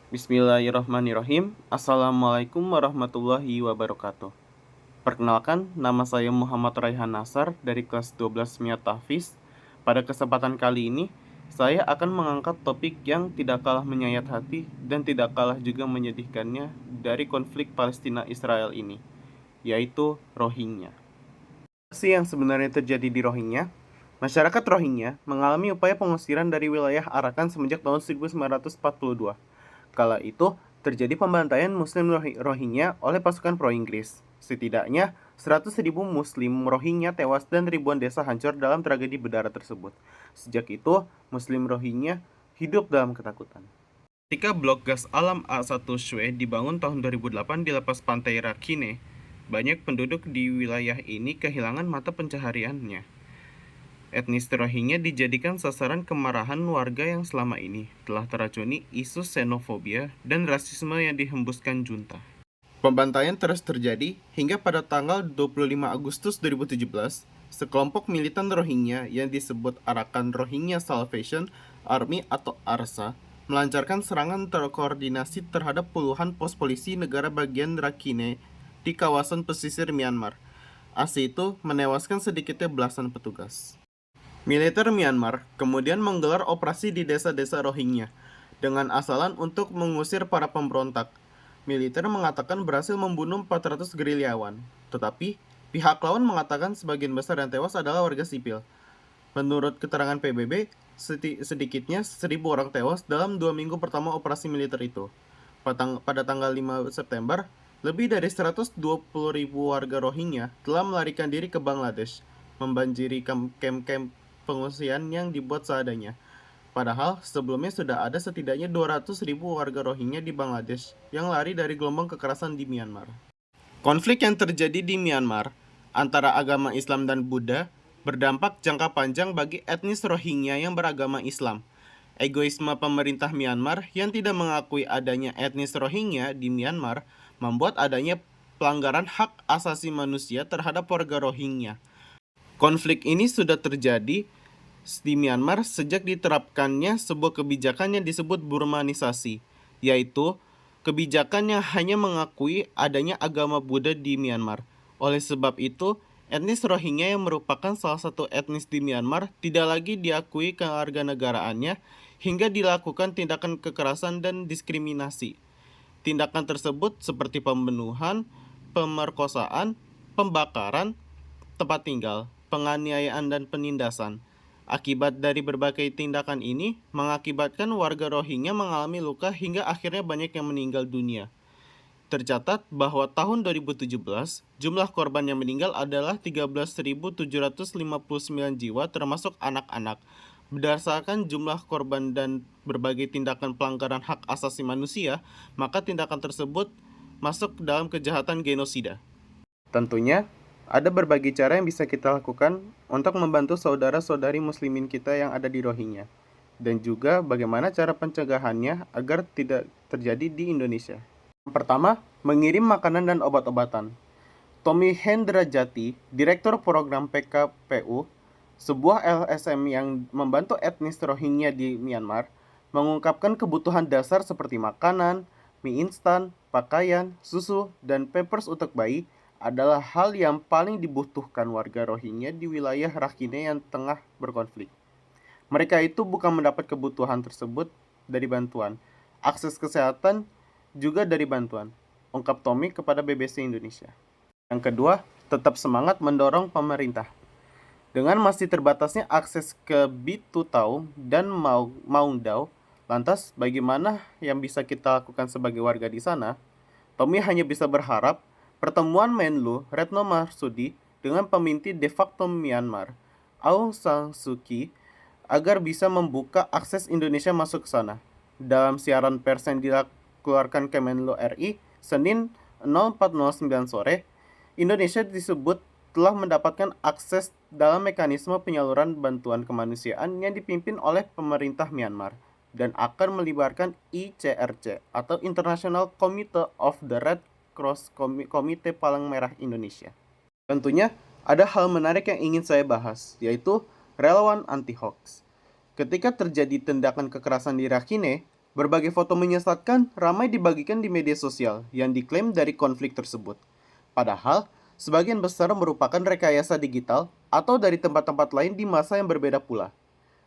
Bismillahirrahmanirrahim. Assalamualaikum warahmatullahi wabarakatuh. Perkenalkan, nama saya Muhammad Raihan Nasar dari kelas 12 Miat Tahfiz. Pada kesempatan kali ini, saya akan mengangkat topik yang tidak kalah menyayat hati dan tidak kalah juga menyedihkannya dari konflik Palestina-Israel ini, yaitu Rohingya. Apa sih yang sebenarnya terjadi di Rohingya? Masyarakat Rohingya mengalami upaya pengusiran dari wilayah Arakan semenjak tahun 1942. Kala itu, terjadi pembantaian Muslim Rohingya oleh pasukan pro-Inggris. Setidaknya, 100.000 Muslim Rohingya tewas dan ribuan desa hancur dalam tragedi berdarah tersebut. Sejak itu, Muslim Rohingya hidup dalam ketakutan. Ketika blok gas alam A1 Shwe dibangun tahun 2008 di lepas pantai Rakhine, banyak penduduk di wilayah ini kehilangan mata pencahariannya. Etnis Rohingya dijadikan sasaran kemarahan warga yang selama ini telah teracuni isu xenofobia dan rasisme yang dihembuskan junta. Pembantaian terus terjadi hingga pada tanggal 25 Agustus 2017, sekelompok militan Rohingya yang disebut Arakan Rohingya Salvation Army atau ARSA melancarkan serangan terkoordinasi terhadap puluhan pos polisi negara bagian Rakhine di kawasan pesisir Myanmar. Aksi itu menewaskan sedikitnya belasan petugas. Militer Myanmar kemudian menggelar operasi di desa-desa Rohingya dengan asalan untuk mengusir para pemberontak. Militer mengatakan berhasil membunuh 400 gerilyawan, tetapi pihak lawan mengatakan sebagian besar yang tewas adalah warga sipil. Menurut keterangan PBB, sedikitnya 1.000 orang tewas dalam 2 minggu pertama operasi militer itu. Pada tanggal 5 September, lebih dari 120.000 warga Rohingya telah melarikan diri ke Bangladesh, membanjiri kamp-kamp pengungsian yang dibuat seadanya. Padahal sebelumnya sudah ada setidaknya 200.000 warga Rohingya di Bangladesh yang lari dari gelombang kekerasan di Myanmar. Konflik yang terjadi di Myanmar antara agama Islam dan Buddha berdampak jangka panjang bagi etnis Rohingya yang beragama Islam. Egoisme pemerintah Myanmar yang tidak mengakui adanya etnis Rohingya di Myanmar membuat adanya pelanggaran hak asasi manusia terhadap warga Rohingya. Konflik ini sudah terjadi di Myanmar sejak diterapkannya sebuah kebijakan yang disebut Burmanisasi, yaitu kebijakan yang hanya mengakui adanya agama Buddha di Myanmar. Oleh sebab itu, etnis Rohingya yang merupakan salah satu etnis di Myanmar tidak lagi diakui kewarganegaraannya hingga dilakukan tindakan kekerasan dan diskriminasi. Tindakan tersebut seperti pembunuhan, pemerkosaan, pembakaran tempat tinggal, penganiayaan dan penindasan. Akibat dari berbagai tindakan ini mengakibatkan warga Rohingya mengalami luka hingga akhirnya banyak yang meninggal dunia. Tercatat bahwa tahun 2017, jumlah korban yang meninggal adalah 13.759 jiwa termasuk anak-anak. Berdasarkan jumlah korban dan berbagai tindakan pelanggaran hak asasi manusia, maka tindakan tersebut masuk dalam kejahatan genosida. Tentunya, ada berbagai cara yang bisa kita lakukan untuk membantu saudara-saudari muslimin kita yang ada di Rohingya. Dan juga bagaimana cara pencegahannya agar tidak terjadi di Indonesia. Yang pertama, mengirim makanan dan obat-obatan. Tommy Hendrajati, Direktur Program PKPU, sebuah LSM yang membantu etnis Rohingya di Myanmar, mengungkapkan kebutuhan dasar seperti makanan, mie instan, pakaian, susu, dan pampers untuk bayi adalah hal yang paling dibutuhkan warga Rohingya di wilayah Rakhine yang tengah berkonflik. Mereka itu bukan mendapat kebutuhan tersebut dari bantuan, akses kesehatan juga dari bantuan, ungkap Tommy kepada BBC Indonesia. Yang kedua, tetap semangat mendorong pemerintah. Dengan masih terbatasnya akses ke Bitu Tau dan Maungdaw, lantas bagaimana yang bisa kita lakukan sebagai warga di sana? Tommy hanya bisa berharap pertemuan Menlu Retno Marsudi dengan pemimpin de facto Myanmar, Aung San Suu Kyi, agar bisa membuka akses Indonesia masuk ke sana. Dalam siaran pers yang dikeluarkan Kemenlu RI, Senin 04.09 sore, Indonesia disebut telah mendapatkan akses dalam mekanisme penyaluran bantuan kemanusiaan yang dipimpin oleh pemerintah Myanmar dan akan melibatkan ICRC atau International Committee of the Red Cross Komite Palang Merah Indonesia. Tentunya ada hal menarik yang ingin saya bahas, yaitu relawan anti-hoax. Ketika terjadi tindakan kekerasan di Rakhine, Berbagai foto menyesatkan ramai dibagikan di media sosial yang diklaim dari konflik tersebut. Padahal, sebagian besar merupakan rekayasa digital atau dari tempat-tempat lain di masa yang berbeda pula.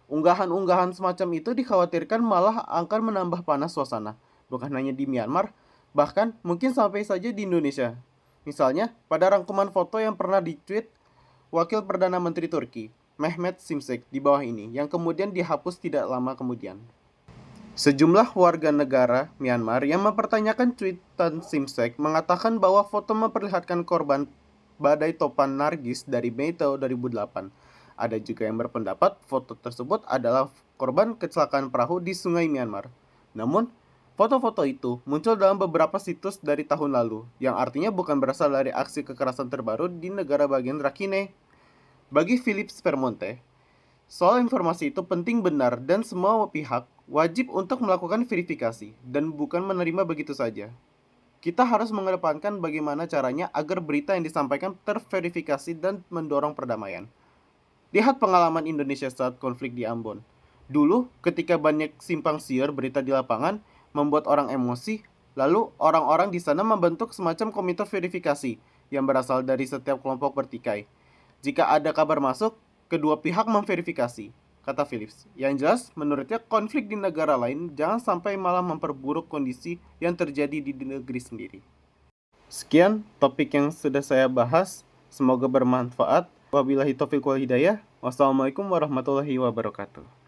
Unggahan-unggahan semacam itu dikhawatirkan malah akan menambah panas suasana, bukan hanya di Myanmar, bahkan mungkin sampai saja di Indonesia. Misalnya, pada rangkuman foto yang pernah di-tweet Wakil Perdana Menteri Turki, Mehmet Şimşek di bawah ini, yang kemudian dihapus tidak lama kemudian. Sejumlah warga negara Myanmar yang mempertanyakan tweetan Şimşek mengatakan bahwa foto memperlihatkan korban badai topan Nargis dari Mei tahun 2008. Ada juga yang berpendapat foto tersebut adalah korban kecelakaan perahu di sungai Myanmar. Namun, foto-foto itu muncul dalam beberapa situs dari tahun lalu, yang artinya bukan berasal dari aksi kekerasan terbaru di negara bagian Rakhine. Bagi Philips Permonte, soal informasi itu penting benar dan semua pihak wajib untuk melakukan verifikasi dan bukan menerima begitu saja. Kita harus mengedepankan bagaimana caranya agar berita yang disampaikan terverifikasi dan mendorong perdamaian. Lihat pengalaman Indonesia saat konflik di Ambon. Dulu, ketika banyak simpang siur berita di lapangan, membuat orang emosi, lalu orang-orang di sana membentuk semacam komite verifikasi yang berasal dari setiap kelompok bertikai. Jika ada kabar masuk, kedua pihak memverifikasi, kata Philips. Yang jelas, menurutnya konflik di negara lain jangan sampai malah memperburuk kondisi yang terjadi di negeri sendiri. Sekian topik yang sudah saya bahas. Semoga bermanfaat. Wabillahi taufiq wal hidayah. Wassalamualaikum warahmatullahi wabarakatuh.